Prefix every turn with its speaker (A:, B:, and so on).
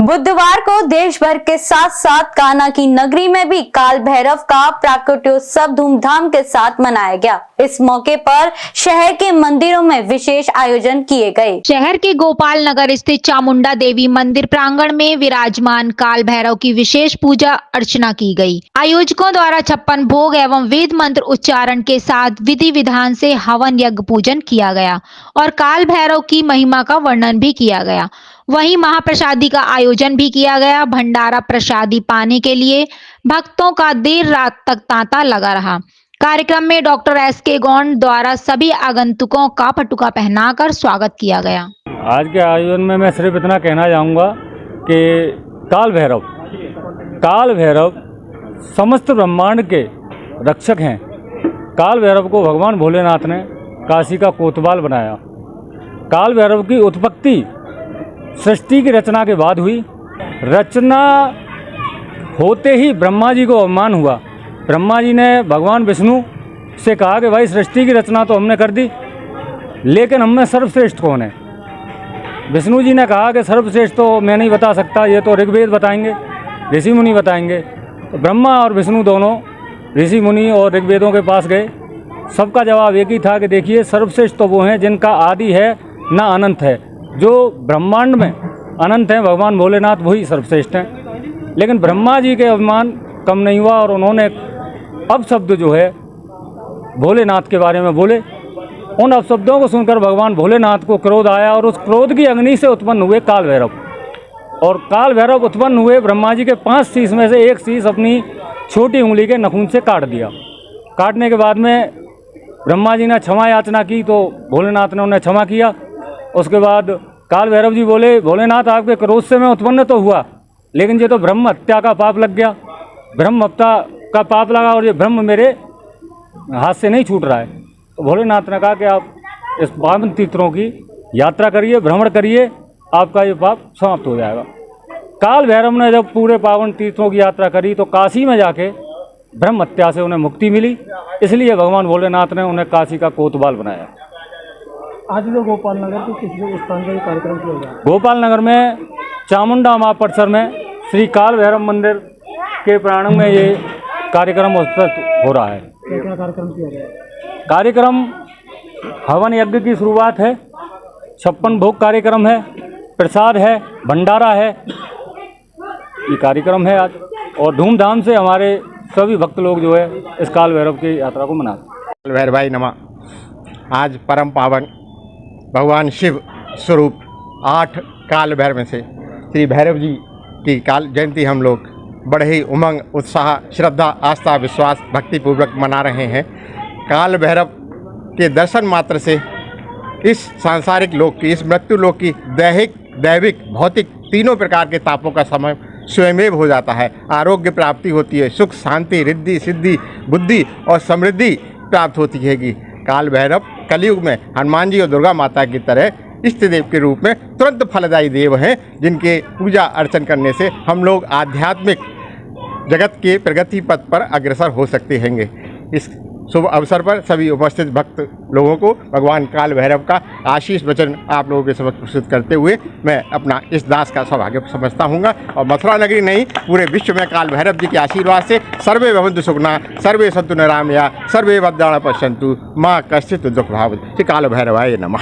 A: बुधवार को देश भर के साथ साथ कान्हा की नगरी में भी काल भैरव का प्राकट्योत्सव धूमधाम के साथ मनाया गया। इस मौके पर शहर के मंदिरों में विशेष आयोजन किए गए।
B: शहर के गोपाल नगर स्थित चामुंडा देवी मंदिर प्रांगण में विराजमान काल भैरव की विशेष पूजा अर्चना की गई। आयोजकों द्वारा 56 भोग एवं वेद मंत्र उच्चारण के साथ विधि विधान से हवन यज्ञ पूजन किया गया और काल भैरव की महिमा का वर्णन भी किया गया। वहीं महाप्रसादी का आयोजन भी किया गया। भंडारा प्रसादी पाने के लिए भक्तों का देर रात तक तांता लगा रहा। कार्यक्रम में डॉक्टर एस.के. गौंड द्वारा सभी आगंतुकों का पटुका पहनाकर स्वागत किया गया।
C: आज के आयोजन में मैं सिर्फ इतना कहना चाहूँगा कि काल भैरव समस्त ब्रह्मांड के रक्षक हैं। काल भैरव को भगवान भोलेनाथ ने काशी का कोतवाल बनाया। काल भैरव की उत्पत्ति सृष्टि की रचना के बाद हुई। रचना होते ही ब्रह्मा जी को अवमान हुआ। ब्रह्मा जी ने भगवान विष्णु से कहा कि भाई सृष्टि की रचना तो हमने कर दी, लेकिन हम में सर्वश्रेष्ठ कौन है। विष्णु जी ने कहा कि सर्वश्रेष्ठ तो मैं नहीं बता सकता, ये तो ऋग्वेद बताएंगे, ऋषि मुनि बताएंगे। तो ब्रह्मा और विष्णु दोनों ऋषि मुनि और ऋग्वेदों के पास गए। सबका जवाब एक ही था कि देखिए सर्वश्रेष्ठ तो वो हैं जिनका आदि है ना अनंत है। जो ब्रह्मांड में अनंत हैं भगवान भोलेनाथ, वही सर्वश्रेष्ठ हैं। लेकिन ब्रह्मा जी के अभिमान कम नहीं हुआ और उन्होंने अपशब्द जो है भोलेनाथ के बारे में बोले। उन अपशब्दों को सुनकर भगवान भोलेनाथ को क्रोध आया और उस क्रोध की अग्नि से उत्पन्न हुए काल भैरव। और काल भैरव उत्पन्न हुए ब्रह्मा जी के 5 शीश में से एक शीश अपनी छोटी उंगली के नखून से काट दिया। काटने के बाद में ब्रह्मा जी ने क्षमा याचना की तो भोलेनाथ ने उन्हें क्षमा किया। उसके बाद काल भैरव जी बोले, भोलेनाथ आपके क्रोध से मैं उत्पन्न तो हुआ, लेकिन ये तो ब्रह्म हत्या का पाप लग गया, ब्रह्म हत्या का पाप लगा और ये ब्रह्म मेरे हाथ से नहीं छूट रहा है। तो भोलेनाथ ने कहा कि आप इस पावन तीर्थों की यात्रा करिए, भ्रमण करिए, आपका ये पाप समाप्त हो जाएगा। काल भैरव ने जब पूरे पावन तीर्थों की यात्रा करी तो काशी में जाके ब्रह्म हत्या से उन्हें मुक्ति मिली। इसलिए भगवान भोलेनाथ ने उन्हें काशी का कोतवाल बनाया।
D: आज लोग गोपाल नगर के किस स्थान पर कार्यक्रम किया गया?
C: गोपाल नगर में चामुंडा मां परिसर में श्री काल भैरव मंदिर के प्रांगण में ये कार्यक्रम हो रहा है।
D: क्या कार्यक्रम किया गया?
C: कार्यक्रम हवन यज्ञ की शुरुआत है, 56 भोग कार्यक्रम है, प्रसाद है, भंडारा है। ये कार्यक्रम है आज और धूमधाम से हमारे सभी भक्त लोग जो है इस काल भैरव की यात्रा को मनाते हैं।
E: काल भैरवाय नमः। आज परम पावन भगवान शिव स्वरूप 8 काल भैरव में से श्री भैरव जी की काल जयंती हम लोग बड़े ही उमंग, उत्साह, श्रद्धा, आस्था, विश्वास, भक्तिपूर्वक मना रहे हैं। काल भैरव के दर्शन मात्र से इस सांसारिक लोक की, इस मृत्यु लोक की दैहिक, दैविक, भौतिक तीनों प्रकार के तापों का समय स्वयमेव हो जाता है। आरोग्य प्राप्ति होती है, सुख, शांति, रिद्धि, सिद्धि, बुद्धि और समृद्धि प्राप्त होती है। काल भैरव कलयुग में हनुमान जी और दुर्गा माता की तरह इष्ट देव के रूप में तुरंत फलदायी देव हैं, जिनके पूजा अर्चन करने से हम लोग आध्यात्मिक जगत के प्रगति पथ पर अग्रसर हो सकते हैं। इस शुभ अवसर पर सभी उपस्थित भक्त लोगों को भगवान काल भैरव का आशीष वचन आप लोगों के समक्ष प्रस्तुत करते हुए मैं अपना इस दास का सौभाग्य समझता हूँ। और मथुरा नगरी नहीं, पूरे विश्व में काल भैरव जी के आशीर्वाद से सर्वे भवन्तु सुखिनः, सर्वे सन्तु निरामया, सर्वे भद्राणि पश्यन्तु, मां कश्चित् दुःखभाग्। श्री काल भैरवाय नमः।